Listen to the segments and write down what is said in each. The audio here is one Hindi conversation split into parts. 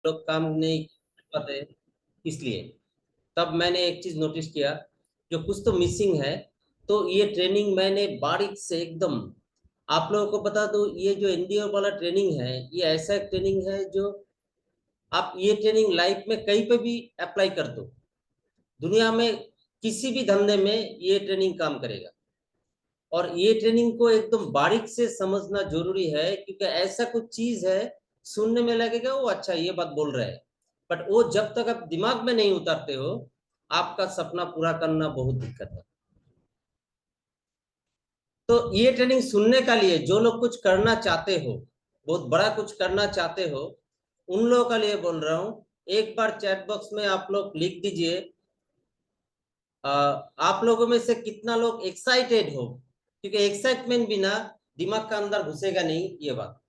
लोग काम नहीं कर पाते, इसलिए तब मैंने एक चीज नोटिस किया, जो कुछ तो मिसिंग है। तो ये ट्रेनिंग मैंने बारीक से एकदम आप लोगों को बता दूं, ये जो एनडीओ वाला ट्रेनिंग है, ये ऐसा एक ट्रेनिंग है जो आप ये ट्रेनिंग लाइफ में कहीं पे भी अप्लाई कर दो, दुनिया में किसी भी धंधे में ये ट्रेनिंग काम करेगा। और ये ट्रेनिंग को एकदम बारीक से समझना जरूरी है, क्योंकि ऐसा कुछ चीज है, सुनने में लगेगा वो अच्छा ये बात बोल रहे हैं, बट वो जब तक आप दिमाग में नहीं उतारते हो, आपका सपना पूरा करना बहुत दिक्कत है। तो ये ट्रेनिंग सुनने का लिए जो लोग कुछ करना चाहते हो, बहुत बड़ा कुछ करना चाहते हो, उन लोगों का लिए बोल रहा हूं। एक बार चैट बॉक्स में आप लोग लिख दीजिए, आप लोगों में से कितना लोग एक्साइटेड हो, क्योंकि एक्साइटमेंट बिना दिमाग का अंदर घुसेगा नहीं ये बात।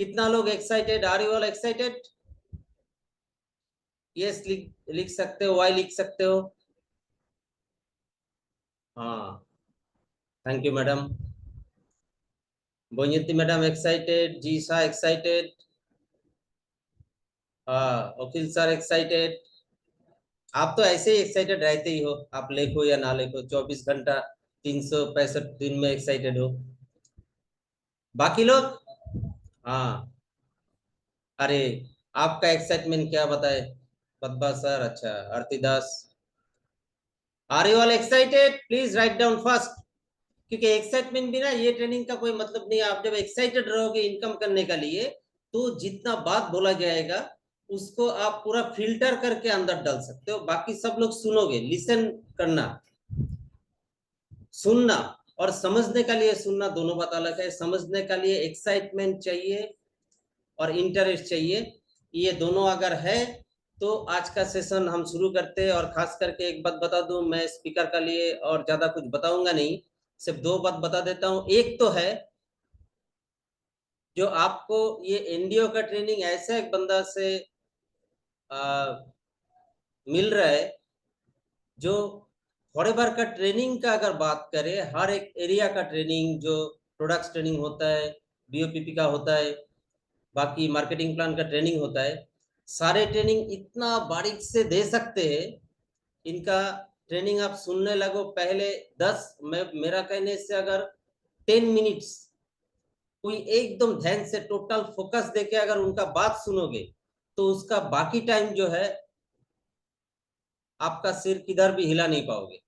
कितना लोग excited, are you all excited? Yes लिख लिख सकते हो, वाई लिख सकते हो। हाँ, thank you madam. Boyanti madam excited, जीसा एक्साइटेड, हाँ वकील सर एक्साइटेड। आप तो ऐसे ही एक्साइटेड रहते ही हो, आप लिखो या ना लिखो, 24 घंटा 365 दिन में एक्साइटेड हो। बाकी लोग, हाँ, अरे आपका एक्साइटमेंट क्या बताए? पद्मा सर, अच्छा, Aarti Das, are you all excited? Please write down fast, क्योंकि एक्साइटमेंट बिना ये ट्रेनिंग का कोई मतलब नहीं है। आप जब एक्साइटेड रहोगे इनकम करने का लिए, तो जितना बात बोला जाएगा उसको आप पूरा फिल्टर करके अंदर डाल सकते हो। बाकी सब लोग सुनोगे, लिसन करना, सुनना और समझने का लिए सुनना दोनों बात अलग है। समझने का लिए एक्साइटमेंट चाहिए और इंटरेस्ट चाहिए, ये दोनों अगर है तो आज का सेशन हम शुरू करते हैं। और खास करके एक बात बता दूं, मैं स्पीकर का लिए और ज्यादा कुछ बताऊंगा नहीं, सिर्फ दो बात बता देता हूं। एक तो है, जो आपको ये एनडीओ का ट्रेनिंग ऐसा एक बंदा से आ, मिल रहा है, जो फॉरेवर का ट्रेनिंग का अगर बात करें, हर एक एरिया का ट्रेनिंग, जो प्रोडक्ट्स ट्रेनिंग होता है, बीओपीपी का होता है, बाकी मार्केटिंग प्लान का ट्रेनिंग होता है, सारे ट्रेनिंग इतना बारीक से दे सकते हैं। इनका ट्रेनिंग आप सुनने लगो पहले 10, मैं मेरा कहने से अगर 10 मिनट्स कोई एकदम ध्यान से टोटल फोकस देके अगर उनका बात सुनोगे, तो उसका बाकी टाइम जो है आपका सिर किधर भी हिला नहीं पाओगे।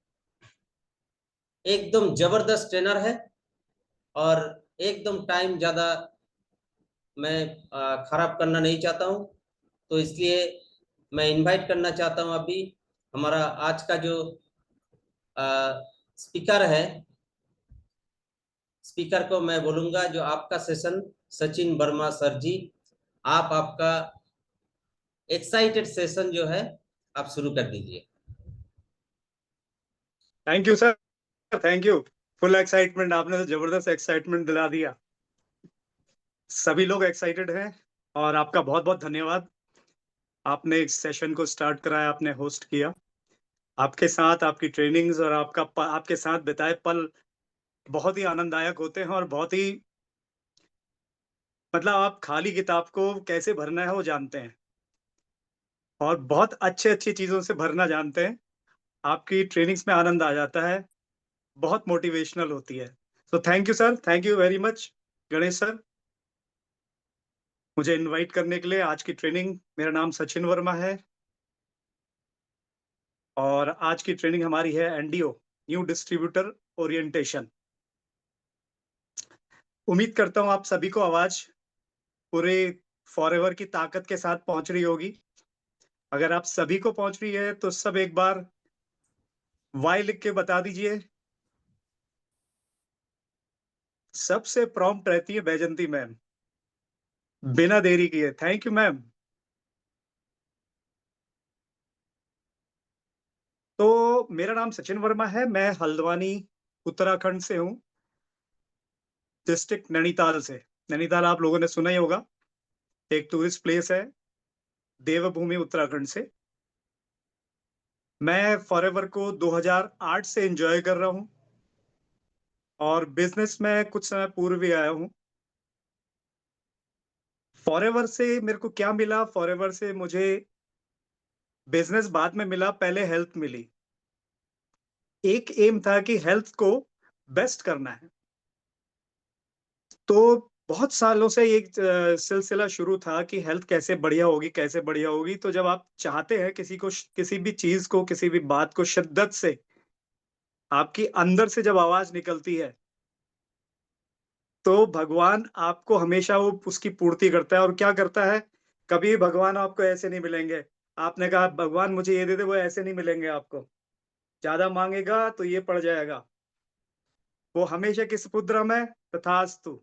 एकदम जबरदस्त ट्रेनर है, और एकदम टाइम ज्यादा मैं खराब करना नहीं चाहता हूँ, तो इसलिए मैं इनवाइट करना चाहता हूँ अभी हमारा आज का जो स्पीकर है, स्पीकर को मैं बोलूंगा जो आपका सेशन, सचिन वर्मा सर जी, आप आपका एक्साइटेड सेशन जो है आप शुरू कर दीजिए। Thank you sir, thank you. Full excitement, आपने तो जबरदस्त एक्साइटमेंट दिला दिया। सभी लोग एक्साइटेड हैं और आपका बहुत बहुत धन्यवाद। आपने इस सेशन को स्टार्ट कराया, आपने होस्ट किया। आपके साथ आपकी ट्रेनिंग्स और आपके साथ बिताए पल बहुत ही आनंददायक होते हैं और बहुत ही मतलब आप खाली किताब को कैसे भरना है वो जानते हैं और बहुत अच्छे अच्छी चीजों से भरना जानते हैं। आपकी ट्रेनिंग्स में आनंद आ जाता है, बहुत मोटिवेशनल होती है। So thank you sir, thank you very much Ganesh sir, मुझे इनवाइट करने के लिए आज की ट्रेनिंग। मेरा नाम सचिन वर्मा है और आज की ट्रेनिंग हमारी है एनडीओ, न्यू डिस्ट्रीब्यूटर ओरिएंटेशन। उम्मीद करता हूँ आप सभी को आवाज पूरे फॉरएवर की ताकत के साथ पहुंच रही होगी। अगर आप सभी को पहुंच रही है तो सब एक बार वाई लिख के बता दीजिए। सबसे प्रॉम्प्ट रहती है बैजंती मैम, बिना देरी किए। Thank you ma'am. तो मेरा नाम सचिन वर्मा है, मैं हल्द्वानी उत्तराखंड से हूँ, डिस्ट्रिक्ट नैनीताल से। नैनीताल आप लोगों ने सुना ही होगा, एक टूरिस्ट प्लेस है देवभूमि उत्तराखंड से। मैं फॉरएवर को 2008 से एंजॉय कर रहा हूँ और बिजनेस में कुछ समय पूर्व भी आया हूँ। फॉरएवर से मेरे को क्या मिला? फॉरएवर से मुझे बिज़नेस बाद में मिला, पहले हेल्थ मिली। एक एम था कि हेल्थ को बेस्ट करना है। तो बहुत सालों से एक सिलसिला शुरू था कि हेल्थ कैसे बढ़िया होगी, कैसे बढ़िया होगी। तो जब आप चाहते हैं किसी को किसी भी चीज़ को, किसी भी बात को शिद्दत से आपकी अंदर से जब आवाज़ निकलती है, तो भगवान आपको हमेशा वो उसकी पूर्ति करता है। और क्या करता है, कभी भगवान आपको ऐसे नहीं मिलेंगे। आपने कहा भगवान मुझे ये दे दे, वो ऐसे नहीं मिलेंगे आपको। ज़्यादा माँगेगा तो ये पड़ जाएगा। वो हमेशा किस मुद्रा में? तथास्तु।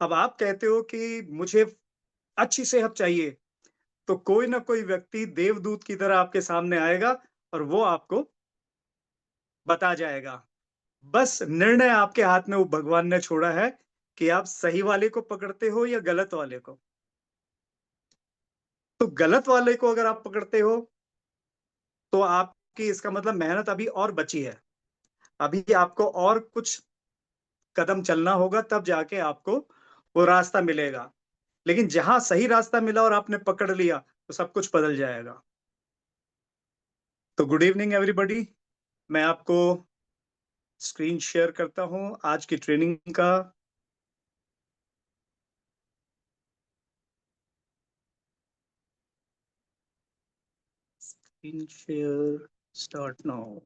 अब आप कहते हो कि मुझे अच्छी सेहत चाहिए, तो कोई ना कोई व्यक्ति देवदूत की तरह आपके सामने आएगा और वो आपको बता जाएगा। बस निर्णय आपके हाथ में वो भगवान ने छोड़ा है कि आप सही वाले को पकड़ते हो या गलत वाले को। तो गलत वाले को अगर आप पकड़ते हो, तो आपकी इसका मतलब मेहनत अभी और बची है। अभी आपको और कुछ कदम चलना होगा, तब जाके आपको वो रास्ता मिलेगा। लेकिन जहाँ सही रास्ता मिला और आपने पकड़ लिया, तो सब कुछ बदल जाएगा। तो गुड इवनिंग एवरीबॉडी। मैं आपको स्क्रीन शेयर करता हूँ आज की ट्रेनिंग का। Screen share start now.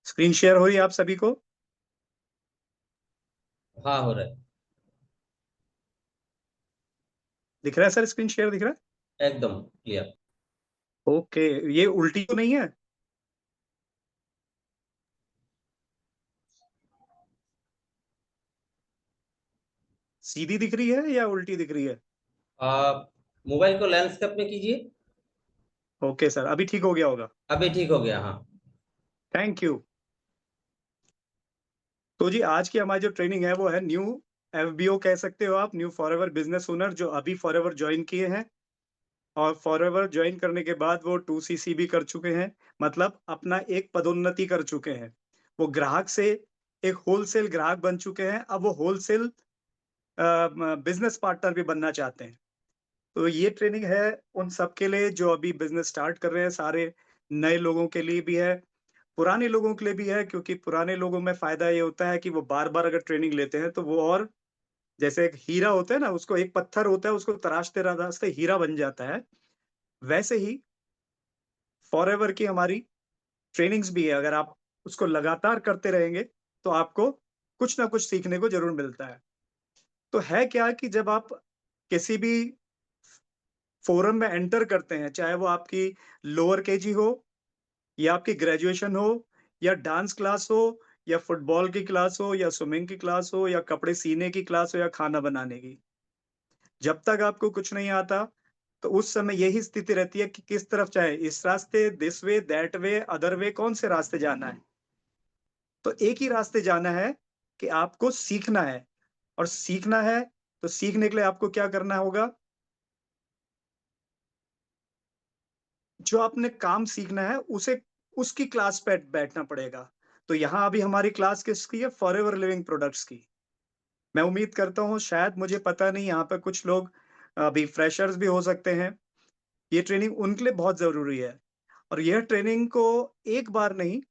Screen share हो रही है आप सभी को? हाँ, हो रहा है। दिख रहा है सर? स्क्रीन शेयर दिख रहा एकदम क्लियर। है? ओके। ये उल्टी तो नहीं है? सीधी दिख रही है या उल्टी दिख रही है? आप मोबाइल को लैंडस्केप में कीजिए। ओके सर, अभी ठीक हो गया होगा। अभी ठीक हो गया, हाँ। Thank you. तो जी आज की हमारी जो ट्रेनिंग है वो है न्यू एफबीओ कह सकते हो आप, न्यू फॉरएवर बिजनेस ओनर, जो अभी फॉरएवर ज्वाइन किए हैं और फॉरएवर ज्वाइन करने के बाद वो 2सीसी भी कर चुके हैं। मतलब अपना एक पदोन्नति कर चुके हैं। वो ग्राहक से एक होलसेल ग्राहक बन चुके हैं। अब वो होलसेल बिजनेस पार्टनर भी बनना चाहते हैं। तो ये ट्रेनिंग है उन सबके लिए जो अभी बिजनेस स्टार्ट कर रहे हैं। सारे नए लोगों के लिए भी है, पुराने लोगों के लिए भी है। क्योंकि पुराने लोगों में फायदा ये होता है कि वो बार-बार अगर ट्रेनिंग लेते हैं तो वो और जैसे एक हीरा होता है ना, उसको एक पत्थर होता है, उसको तराशते-तराशते हीरा बन जाता है। वैसे ही फॉरएवर की हमारी ट्रेनिंग्स भी है। अगर आप उसको लगातार करते रहेंगे, तो आपको कुछ ना कुछ सीखने को ज़रूर मिलता है। तो है क्या कि जब आप किसी भी फोरम में एंटर करते हैं, चाहे वो आपकी लोअर केजी हो या आपकी ग्रेजुएशन हो या डांस क्लास हो या फुटबॉल की क्लास हो या स्विमिंग की क्लास हो या कपड़े सीने की क्लास हो या खाना बनाने की। जब तक आपको कुछ नहीं आता, तो उस समय यही स्थिति रहती है कि किस तरफ जाएँ, इस रास्ते, this way, that way, other way, कौन से रास्ते जाना है? तो एक ही रास्ते जाना है कि आपको सीखना है। और सीखना है, तो सीखने के लिए आपको क्या करना होगा? जो आपने काम सीखना है, उसे उसकी क्लास पे बैठना पड़ेगा। तो यहाँ अभी हमारी क्लास किसकी है? फॉरएवर लिविंग प्रोडक्ट्स की। मैं उम्मीद करता हूँ, शायद मुझे पता नहीं, यहाँ पे कुछ लोग अभी फ्रेशर्स भी हो सकते हैं। ये ट्रेनिंग उनके लिए बहुत ज़रूरी है। और यह ट्रेनिंग को एक बार नहीं,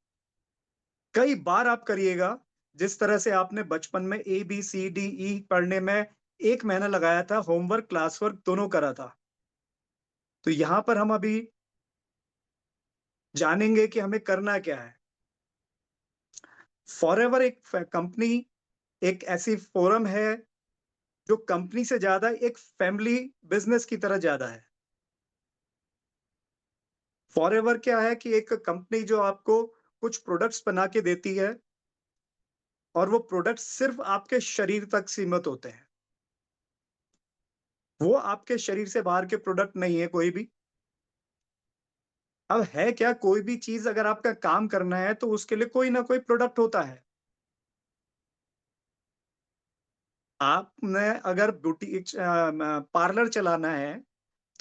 कई बार आप करिएगा। जिस तरह से आपने बचपन में ए, बी, सी, डी, ई पढ़ने में 1 महीना लगाया था, होमवर्क, क्लास वर्क दोनों करा था। तो यहाँ पर हम अभी जानेंगे कि हमें करना क्या है। फॉरएवर एक कंपनी, एक ऐसी फोरम है जो कंपनी से ज्यादा एक फैमिली बिजनेस की तरह ज्यादा है। फॉरएवर क्या है कि एक कंपनी जो आपको कुछ प्रोडक्ट्स बना के देती है और वो प्रोडक्ट्स सिर्फ आपके शरीर तक सीमित होते हैं। वो आपके शरीर से बाहर के प्रोडक्ट नहीं है कोई भी। अब है क्या, कोई भी चीज अगर आपका काम करना है तो उसके लिए कोई ना कोई प्रोडक्ट होता है। आपने अगर ब्यूटी पार्लर चलाना है,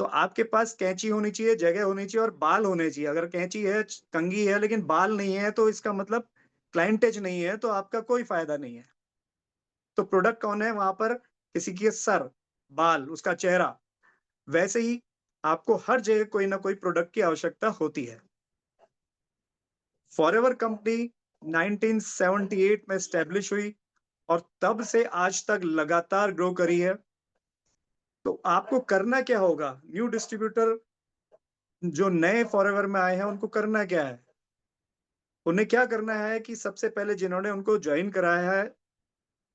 तो आपके पास कैंची होनी चाहिए, जगह होनी चाहिए और बाल होने चाहिए। अगर कैंची है, कंघी है लेकिन बाल नहीं है तो इसका मतलब क्लाइंटेज नहीं है, तो आपका कोई फायदा नहीं है। तो प्रोडक्ट कौन है वहां पर? किसी के सर, बाल, उसका चेहरा। वैसे ही आपको हर जगह कोई ना कोई प्रोडक्ट की आवश्यकता होती है। फॉरएवर कंपनी 1978 में स्टैब्लिश हुई और तब से आज तक लगातार ग्रो करी है। तो आपको करना क्या होगा? न्यू डिस्ट्रीब्यूटर जो नए फॉरएवर में आए हैं उनको करना क्या है? उन्हें क्या करना है कि सबसे पहले जिन्होंने उनको ज्वाइन कराया है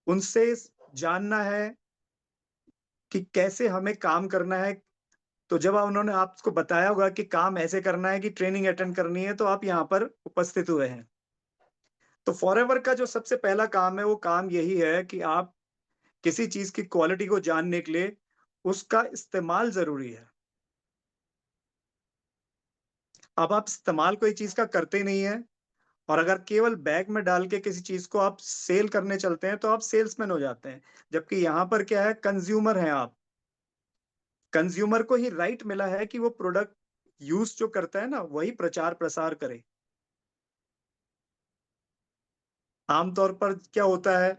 उनसे जानना है कि कैसे हमें काम करना है। तो जब उन्होंने आपको बताया होगा कि काम ऐसे करना है, कि ट्रेनिंग अटेंड करनी है, तो आप यहाँ पर उपस्थित हुए हैं। तो फॉरएवर का जो सबसे पहला काम है वो काम यही है कि आप किसी चीज की क्वालिटी को जानने के लिए उसका इस्तेमाल जरूरी है। अब आप इस्तेमाल कोई चीज का करते नहीं है और अगर केवल बैग में डाल के किसी चीज को आप सेल करने चलते हैं तो आप सेल्समैन हो जाते हैं। जबकि यहाँ पर क्या है, कंज्यूमर हैं आप। कंज्यूमर को ही राइट मिला है कि वो प्रोडक्ट यूज जो करता है ना वही प्रचार प्रसार करे। आमतौर पर क्या होता है,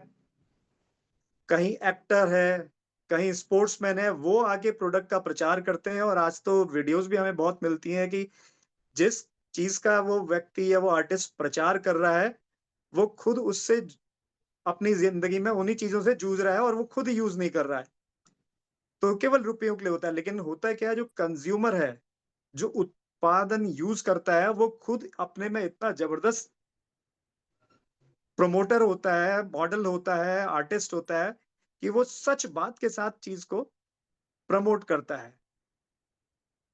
कहीं एक्टर है, कहीं स्पोर्ट्समैन है, वो आगे प्रोडक्ट का प्रचार करते हैं और आज तो वीडियोस भी हमें बहुत मिलती हैं कि जिस चीज का वो व्यक्ति या वो आर्टिस्ट प्रचार कर रहा है, वो खुद उससे अपनी जिंदगी में उन्हीं चीजों से जूझ रहा है और वो खुद यूज नहीं कर रहा है। तो केवल रुपयों के लिए होता है, लेकिन होता है क्या है, जो कंज्यूमर है, जो उत्पादन यूज करता है, वो खुद अपने में इतना जबरदस्त प्रमोटर होता है, मॉडल होता है, आर्टिस्ट होता है कि वो सच बात के साथ चीज को प्रमोट करता है।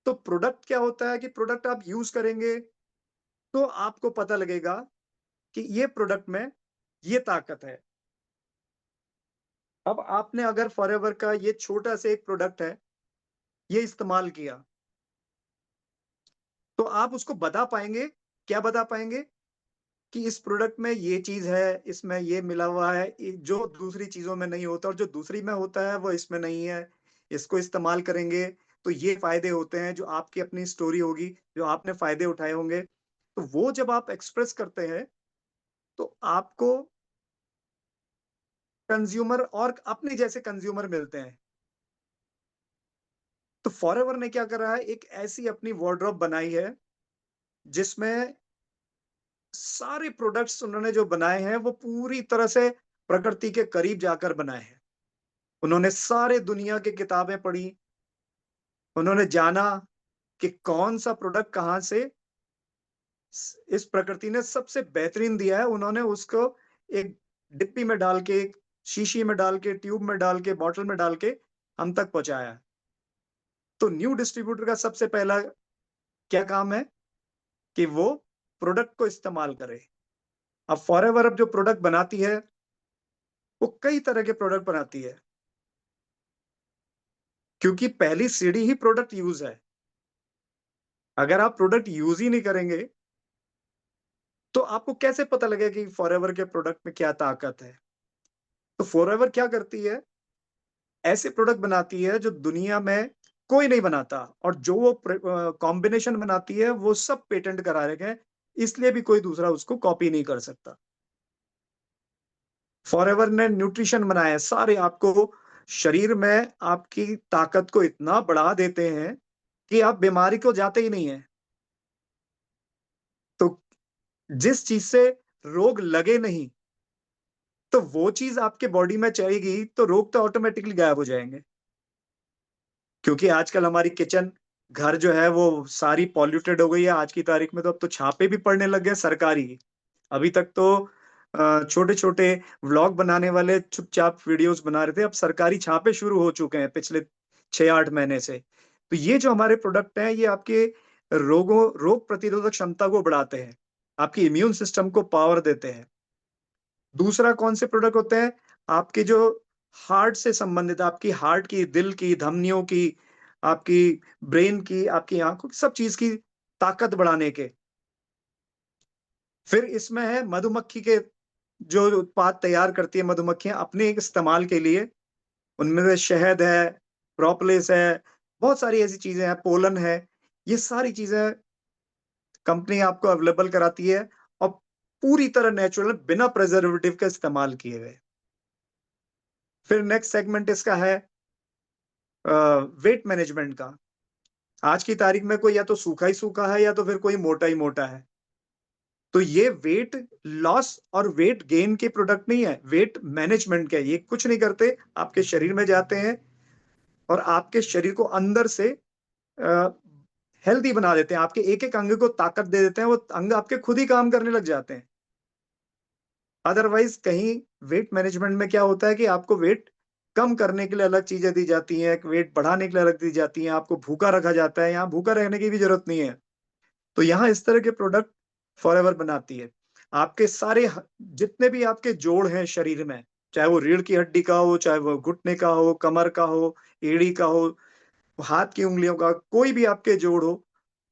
तो प्रोडक्ट क्या होता है कि प्रोडक्ट आप यूज करेंगे तो आपको पता लगेगा कि ये प्रोडक्ट में ये ताकत है। अब आपने अगर फॉरएवर का ये छोटा सा एक प्रोडक्ट है, ये इस्तेमाल किया, तो आप उसको बता पाएंगे, क्या बता पाएंगे कि इस प्रोडक्ट में ये चीज है, इसमें ये मिला हुआ है, जो दूसरी चीजों में नहीं होता और जो दूसरी में होता है वो इसमें नहीं है। इसको इस्तेमाल करेंगे तो ये फायदे होते हैं, जो आपकी अपनी स्टोरी होगी, जो आपने फायदे उठाए होंगे। तो वो जब आप एक्सप्रेस करते हैं तो आपको कंज्यूमर और अपने जैसे कंज्यूमर मिलते हैं। तो फॉरएवर ने क्या करा है, एक ऐसी अपनी वार्डरोब बनाई है जिसमें सारे प्रोडक्ट्स उन्होंने जो बनाए हैं वो पूरी तरह से प्रकृति के करीब जाकर बनाए हैं। उन्होंने सारे दुनिया की किताबें पढ़ी, उन्होंने जाना कि कौन सा प्रोडक्ट कहाँ से इस प्रकृति ने सबसे बेहतरीन दिया है। उन्होंने उसको एक डिब्बी में डाल के, शीशी में डाल के, ट्यूब में डाल के, बॉटल में डाल के हम तक पहुंचाया। तो न्यू डिस्ट्रीब्यूटर का सबसे पहला क्या काम है कि वो प्रोडक्ट को इस्तेमाल करे। अब फॉरएवर अब जो प्रोडक्ट बनाती है वो कई तरह के प्रोडक्ट बनाती है, क्योंकि पहली सीढ़ी ही प्रोडक्ट यूज है। अगर आप प्रोडक्ट यूज ही नहीं करेंगे तो आपको कैसे पता लगेगा कि फॉरएवर के प्रोडक्ट में क्या ताकत है? तो फॉरएवर क्या करती है, ऐसे प्रोडक्ट बनाती है जो दुनिया में कोई नहीं बनाता, और जो वो कॉम्बिनेशन बनाती है वो सब पेटेंट करा रखे हैं, इसलिए भी कोई दूसरा उसको कॉपी नहीं कर सकता। फॉरएवर ने न्यूट्रिशन बनाया है, सारे आपको शरीर में आपकी ताकत को इतना बढ़ा देते हैं कि आप बीमारी को जाते ही नहीं है। तो जिस चीज से रोग लगे नहीं, तो वो चीज आपके बॉडी में चाहिएगी तो रोग तो ऑटोमेटिकली गायब हो जाएंगे। क्योंकि आजकल हमारी किचन, घर जो है वो सारी पॉल्यूटेड हो गई है आज की तारीख में। तो अब तो छापे भी पड़ने लग गए सरकारी। अभी तक तो छोटे छोटे व्लॉग बनाने वाले चुपचाप वीडियोस बना रहे थे, अब सरकारी छापे शुरू हो चुके हैं पिछले 6-8 महीने से। तो ये जो हमारे प्रोडक्ट हैं ये आपके रोग प्रतिरोधक क्षमता को बढ़ाते हैं, आपकी इम्यून सिस्टम को पावर देते हैं। दूसरा कौन से प्रोडक्ट होते हैं, आपके जो हार्ट से संबंधित, आपकी हार्ट की, दिल की, धमनियों की, आपकी ब्रेन की, आपकी आंखों की, सब चीज की ताकत बढ़ाने के। फिर इसमें है मधुमक्खी के, जो उत्पाद तैयार करती है मधुमक्खियां अपने एक इस्तेमाल के लिए, उनमें से शहद है, प्रोपोलिस है, बहुत सारी ऐसी चीजें हैं, पोलन है, ये सारी चीजें कंपनी आपको अवेलेबल कराती है और पूरी तरह नेचुरल, बिना प्रिजर्वेटिव का इस्तेमाल किए गए। फिर नेक्स्ट सेगमेंट इसका है वेट मैनेजमेंट का। आज की तारीख में कोई या तो सूखा ही सूखा है या तो फिर कोई मोटा ही मोटा है। तो ये वेट लॉस और वेट गेन के प्रोडक्ट नहीं है, वेट मैनेजमेंट के। ये कुछ नहीं करते, आपके शरीर में जाते हैं और आपके शरीर को अंदर से हेल्दी बना देते हैं, आपके एक एक अंग को ताकत दे देते हैं, वो अंग आपके खुद ही काम करने लग जाते हैं। अदरवाइज कहीं वेट मैनेजमेंट में क्या होता है कि आपको वेट कम करने के लिए अलग चीजें दी जाती हैं, वेट बढ़ाने के लिए अलग दी जाती हैं, आपको भूखा रखा जाता है। यहाँ भूखा रहने की भी जरूरत नहीं है। तो यहाँ इस तरह के प्रोडक्ट फॉरएवर बनाती है। आपके सारे जितने भी आपके जोड़ हैं शरीर में, चाहे वो रीढ़ की हड्डी का हो, चाहे वो घुटने का हो, कमर का हो, एड़ी का हो, हाथ की उंगलियों का, कोई भी आपके जोड़ हो,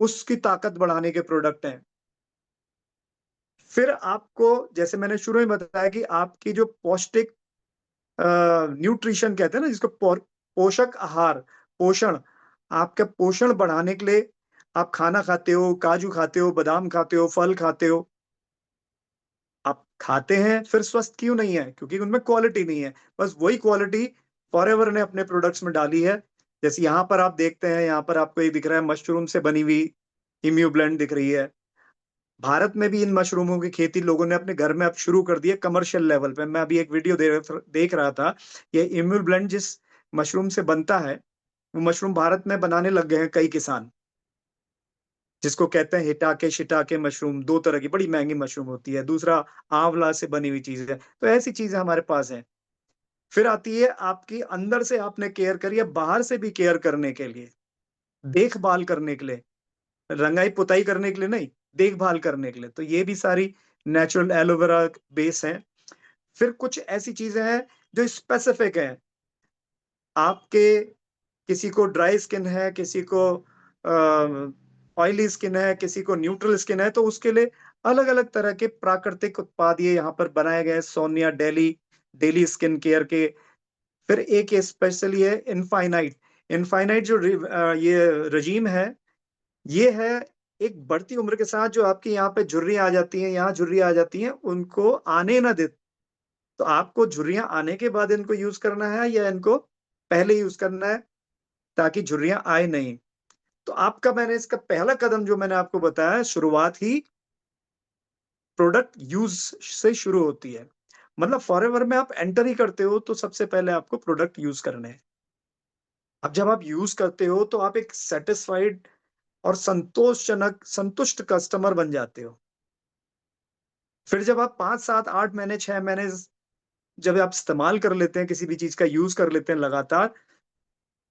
उसकी ताकत बढ़ाने के प्रोडक्ट हैं। फिर आपको, जैसे मैंने शुरू में बताया कि आपकी जो पौष्टिक न्यूट्रिशन कहते हैं ना, जिसको पोषक आहार, पोषण, आपका पोषण बढ़ाने के लिए आप खाना खाते हो, काजू खाते हो, बादाम खाते हो, फल खाते हो। आप खाते हैं, फिर स्वस्थ क्यों नहीं है? क्योंकि उनमें क्वालिटी नहीं है। बस वही क्वालिटी फॉरएवर ने अपने प्रोडक्ट्स में डाली है। जैसे यहाँ पर आप देखते हैं, यहाँ पर आपको ये दिख रहा है, मशरूम से बनी हुई इम्यू ब्लेंड दिख रही है। भारत में भी इन मशरूमों की खेती लोगों ने अपने घर में अब शुरू कर दी है, कमर्शियल लेवल पे। मैं अभी एक वीडियो देख रहा था। ये इम्यू ब्लेंड जिस मशरूम से बनता है, वो मशरूम भारत में बनाने लग गए हैं कई किसान, जिसको कहते हैं हिटाके शिटाके मशरूम। 2 तरह की बड़ी महँगी मशरूम होती है, दूसरा आँवला से बनी हुई चीज़ है। तो ऐसी चीज़ें हमारे पास हैं। फिर आती है आपकी अंदर से आपने केयर करी है, बाहर से भी केयर करने के लिए, देखभाल करने के लिए, रंगाई-पुताई करने के लिए नहीं, देखभाल करने के लिए। तो ये भी सारी नेचुरल एलोवेरा बेस हैं। फिर कुछ ऐसी चीज़ें हैं जो स्पेसिफिक हैं। आपके किसी को ड्राई स्किन है, किसी को ऑयली स्किन है, किसी को न्यूट्रल स्किन है, तो उसके लिए अलग-अलग तरह के प्राकृतिक उत्पाद ये यहाँ पर बनाए गए हैं। Sonia daily, daily skin care के। फिर एक ये स्पेशली है इनफाइनाइट। इनफाइनाइट जो ये रेजीम है, ये है एक बढ़ती उम्र के साथ जो आपकी यहाँ पे झुर्रियाँ आ जाती हैं, यहाँ झुर्रियाँ आ जाती हैं, उनको आने ना दें। तो आपको झुर्रियाँ आने के बाद इनको यूज़ करना है या इनको पहले यूज़ करना है, ताकि झुर्रियाँ आए नहीं। तो आपका, मैंने इसका पहला कदम जो मैंने आपको बताया, शुरुआत ही प्रोडक्ट यूज़ से शुरू होती है। मतलब फॉरएवर में आप एंटर ही करते हो तो सबसे पहले आपको प्रोडक्ट यूज़ करने हैं। अब जब आप यूज़ करते हो तो आप एक सैटिस्फाइड और संतोषजनक, संतुष्ट कस्टमर बन जाते हो। फिर जब आप 5, 7, 8 महीने, 6 महीने जब आप इस्तेमाल कर लेते हैं, किसी भी चीज़ का यूज़ कर लेते हैं लगातार,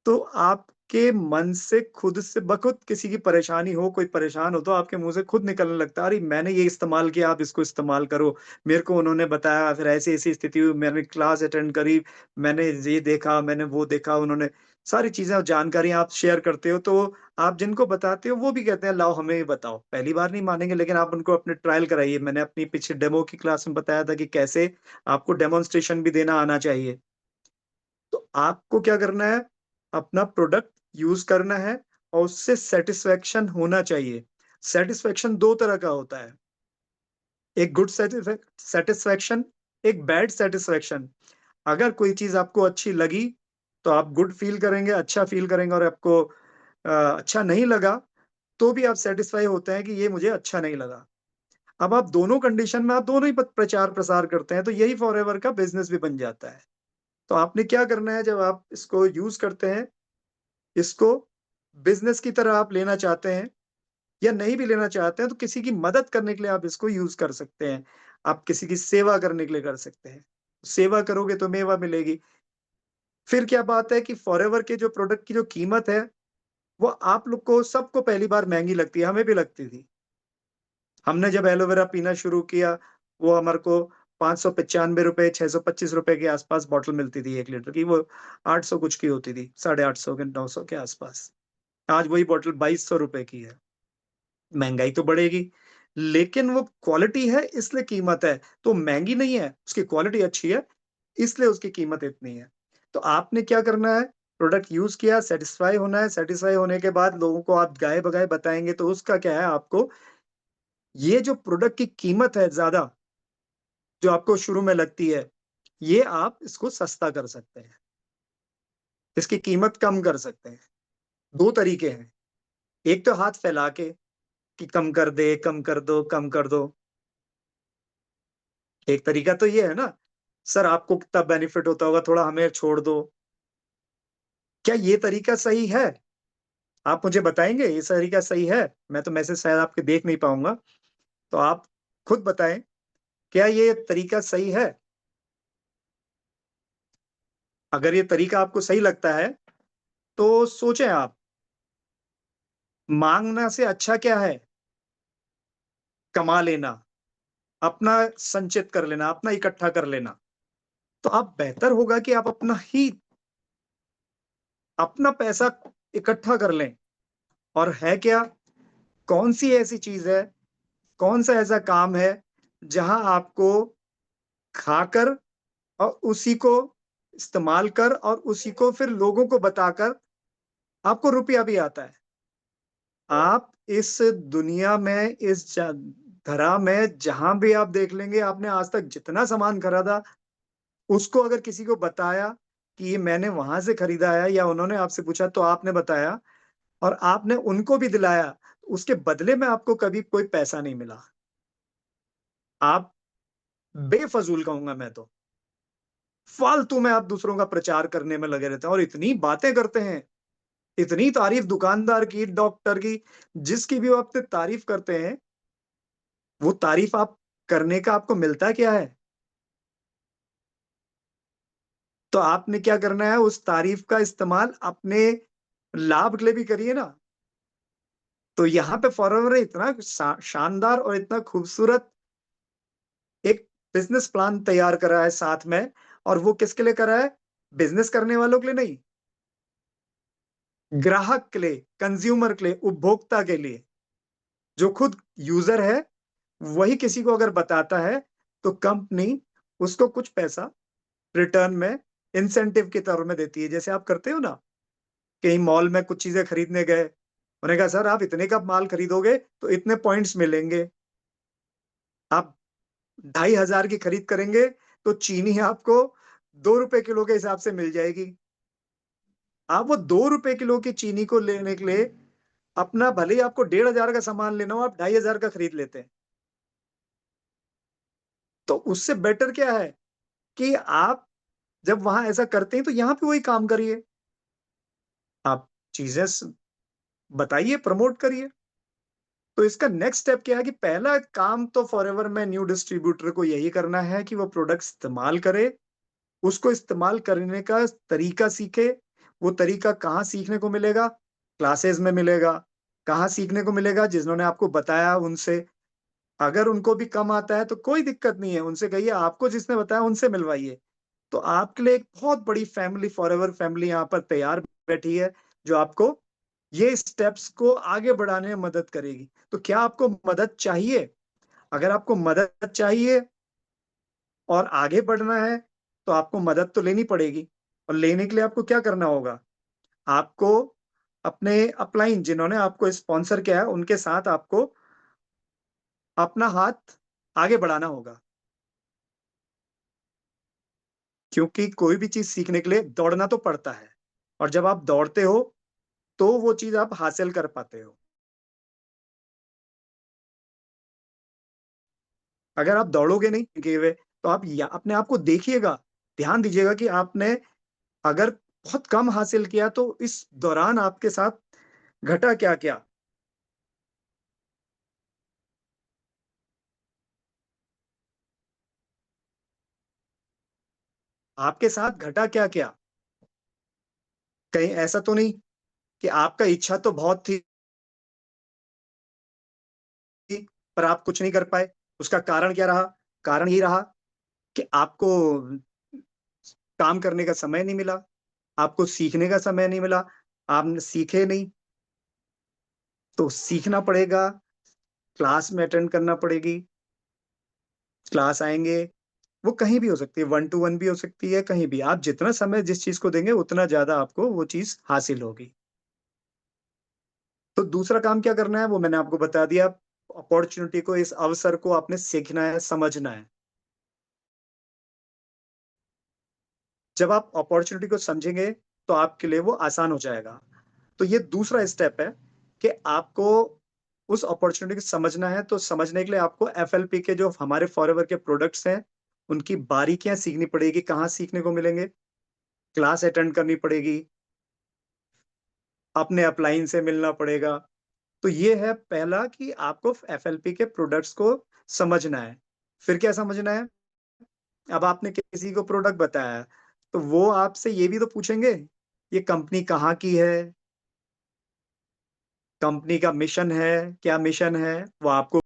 तो आपके मन से खुद से बखुद, किसी की परेशानी हो, कोई परेशान हो, तो आपके मुँह से खुद निकलने लगता है, "अरे! मैंने ये इस्तेमाल किया, आप इसको इस्तेमाल करो। मेरे को उन्होंने बताया, फिर ऐसी-ऐसी स्थिति हुई, मैंने क्लास अटेंड करी, मैंने ये देखा, मैंने वो देखा।" उन्होंने सारी चीज़ें और जानकारियाँ आप शेयर करते हो, तो आप जिनको बताते हो, वो भी कहते हैं, "लाओ, हमें भी बताओ।" पहली बार नहीं मानेंगे, लेकिन आप उनको अपने ट्रायल कराइए। मैंने अपनी पीछे डेमो की क्लास में बताया था कि कैसे आपको डेमोंस्ट्रेशन भी देना आना चाहिए। तो आपको क्या करना है, अपना प्रोडक्ट यूज़ करना है और उससे सैटिस्फैक्शन होना चाहिए। सैटिस्फैक्शन 2 तरह का होता है, एक गुड सैटिस्फैक्शन, एक बैड सैटिस्फैक्शन। अगर कोई चीज़ आपको अच्छी लगी, तो आप गुड फ़ील करेंगे, अच्छा फ़ील करेंगे, और आपको अच्छा नहीं लगा, तो भी आप सैटिस्फाई होते हैं कि ये मुझे अच्छा नहीं लगा। अब आप दोनों कंडीशन में आप दोनों ही प्रचार-प्रसार करते हैं, तो यही फॉरएवर का बिज़नेस भी बन जाता है। तो आपने क्या करना है, जब आप इसको यूज़ करते हैं, इसको बिज़नेस की तरह आप लेना चाहते हैं या नहीं भी लेना चाहते हैं, तो किसी की मदद करने के लिए आप इसको यूज़ कर सकते हैं। आप किसी की सेवा करने के लिए कर सकते हैं। सेवा करोगे तो मेवा मिलेगी। फिर क्या बात है कि फॉरएवर के जो प्रोडक्ट की जो कीमत है, वो आप लोग को, सबको पहली बार महँगी लगती है, हमें भी लगती थी। हमने जब एलोवेरा पीना शुरू किया, वो हमारे को ₹595, ₹625 के आस-पास बॉटल मिलती थी 1 लीटर की, वो 800 कुछ की होती थी, 850 के 900 के आस-पास। आज वही बॉटल ₹2200 की है। महँगाई तो बढ़ेगी, लेकिन वो क्वालिटी है इसलिए कीमत है, तो महँगी नहीं है, उसकी क्वालिटी अच्छी है, इसलिए उसकी कीमत इतनी है। तो आपने क्या करना है, प्रोडक्ट यूज किया, सेटिस्फाई होना है, सेटिस्फाई होने के बाद लोगों को आप गाए बगाए बताएंगे, तो उसका क्या है, आपको ये जो प्रोडक्ट की कीमत है ज्यादा, जो आपको शुरू में लगती है, ये आप इसको सस्ता कर सकते हैं, इसकी कीमत कम कर सकते हैं। दो तरीके हैं, एक तो हाथ फैला के कि कम कर दे, कम कर दो, कम कर दो। एक तरीका तो ये है ना, सर आपको कितना बेनिफिट होता होगा, थोड़ा हमें छोड़ दो। क्या ये तरीका सही है? आप मुझे बताएंगे ये तरीका सही है? मैं तो मैसेज शायद आपके देख नहीं पाऊंगा, तो आप खुद बताएं, क्या ये तरीका सही है? अगर ये तरीका आपको सही लगता है तो सोचें आप, मांगना से अच्छा क्या है? कमा लेना, अपना संचित कर लेना, अपना इकट्ठा कर लेना। तो आप बेहतर होगा कि आप अपना पैसा इकट्ठा कर लें। और है क्या, कौन सी ऐसी चीज है, कौन सा ऐसा काम है जहां आपको खाकर और उसी को इस्तेमाल कर और उसी को फिर लोगों को बताकर आपको रुपया भी आता है? आप इस दुनिया में, धरा में जहां भी आप देख लेंगे, आपने आज तक जितना सामान खरीदा, उसको अगर किसी को बताया कि ये मैंने वहां से खरीदा है, या उन्होंने आपसे पूछा तो आपने बताया और आपने उनको भी दिलाया, उसके बदले में आपको कभी कोई पैसा नहीं मिला। आप बेफजूल कहूंगा मैं तो, फालतू में आप दूसरों का प्रचार करने में लगे रहते हैं और इतनी बातें करते हैं, इतनी तारीफ दुकानदार की, डॉक्टर की, जिसकी भी वो आप तारीफ करते हैं, वो तारीफ आप करने का आपको मिलता क्या है? तो आपने क्या करना है, उस तारीफ का इस्तेमाल अपने लाभ के लिए भी करिए ना। तो यहाँ पे फॉरएवर इतना शानदार और इतना खूबसूरत एक बिजनेस प्लान तैयार करा है साथ में, और वो किसके लिए करा है? बिजनेस करने वालों के लिए नहीं, ग्राहक के लिए, कंज्यूमर के लिए, उपभोक्ता के लिए। जो खुद यूजर है, वही किसी को अगर बताता है, तो कंपनी उसको कुछ पैसा रिटर्न में इंसेंटिव के तौर में देती है। जैसे आप करते हो ना, कहीं मॉल में कुछ चीजें खरीदने गए, उन्होंने कहा सर आप इतने का माल खरीदोगे तो इतने पॉइंट्स मिलेंगे, आप 2,500 की खरीद करेंगे तो चीनी आपको 2 रुपए किलो के हिसाब से मिल जाएगी। आप वो 2 रुपए किलो की चीनी को लेने के लिए, अपना भले ही आपको 1,500 का सामान लेना हो, आप 2,500 का खरीद लेते हैं। तो उससे बेटर क्या है कि आप जब वहां ऐसा करते हैं, तो यहाँ पे वही काम करिए, आप चीजें बताइए, प्रमोट करिए। तो इसका नेक्स्ट स्टेप क्या है कि पहला काम तो फॉरएवर में न्यू डिस्ट्रीब्यूटर को यही करना है कि वो प्रोडक्ट इस्तेमाल करे, उसको इस्तेमाल करने का तरीका सीखे। वो तरीका कहाँ सीखने को मिलेगा? क्लासेस में मिलेगा। कहाँ सीखने को मिलेगा? जिन्होंने आपको बताया उनसे। अगर उनको भी कम आता है तो कोई दिक्कत नहीं है, उनसे कहिए, आपको जिसने बताया उनसे मिलवाइए। तो आपके लिए एक बहुत बड़ी फैमिली, फॉरएवर फैमिली यहाँ पर तैयार बैठी है, जो आपको ये स्टेप्स को आगे बढ़ाने में मदद करेगी। तो क्या आपको मदद चाहिए? अगर आपको मदद चाहिए और आगे बढ़ना है, तो आपको मदद तो लेनी पड़ेगी। और लेने के लिए आपको क्या करना होगा? आपको अपने अपलाइन, जिन्होंने आपको स्पॉन्सर किया है, उनके साथ आपको अपना हाथ आगे बढ़ाना होगा। क्योंकि कोई भी चीज सीखने के लिए दौड़ना तो पड़ता है, और जब आप दौड़ते हो तो वो चीज आप हासिल कर पाते हो। अगर आप दौड़ोगे नहीं टिके हुए, तो आप अपने आप को देखिएगा, ध्यान दीजिएगा कि आपने अगर बहुत कम हासिल किया तो इस दौरान आपके साथ घटा क्या क्या? आपके साथ घटा क्या क्या? कहीं ऐसा तो नहीं कि आपका इच्छा तो बहुत थी, पर आप कुछ नहीं कर पाए? उसका कारण क्या रहा? कारण ये रहा कि आपको काम करने का समय नहीं मिला, आपको सीखने का समय नहीं मिला, आपने सीखे नहीं। तो सीखना पड़ेगा, क्लास में अटेंड करना पड़ेगी, क्लास आएंगे, वो कहीं भी हो सकती है, 1 to 1 भी हो सकती है, कहीं भी। आप जितना समय जिस चीज़ को देंगे उतना ज़्यादा आपको वो चीज़ हासिल होगी। तो दूसरा काम क्या करना है वो मैंने आपको बता दिया। अपॉर्च्युनिटी को, इस अवसर को आपने सीखना है, समझना है। जब आप अपॉर्च्युनिटी को समझेंगे तो आपके लिए वो आसान हो जाएगा। तो ये दूसरा स्टेप है कि आपको उस अपॉर्च्युनिटी को समझना है, तो समझने के लिए आपको एफएलपी के जो हमारे फॉरएवर के प्रोडक्ट्स हैं, उनकी बारीकियाँ सीखनी पड़ेगी। कहाँ सीखने को मिलेंगे? क्लास अटेंड करनी पड़ेगी, अपने अपलाइन से मिलना पड़ेगा। तो ये है पहला कि आपको एफएलपी के प्रोडक्ट्स को समझना है। फिर क्या समझना है? अब आपने किसी को प्रोडक्ट बताया, तो वो आपसे ये भी तो पूछेंगे, ये कंपनी कहाँ की है? कंपनी का मिशन है, क्या मिशन है? वो आपको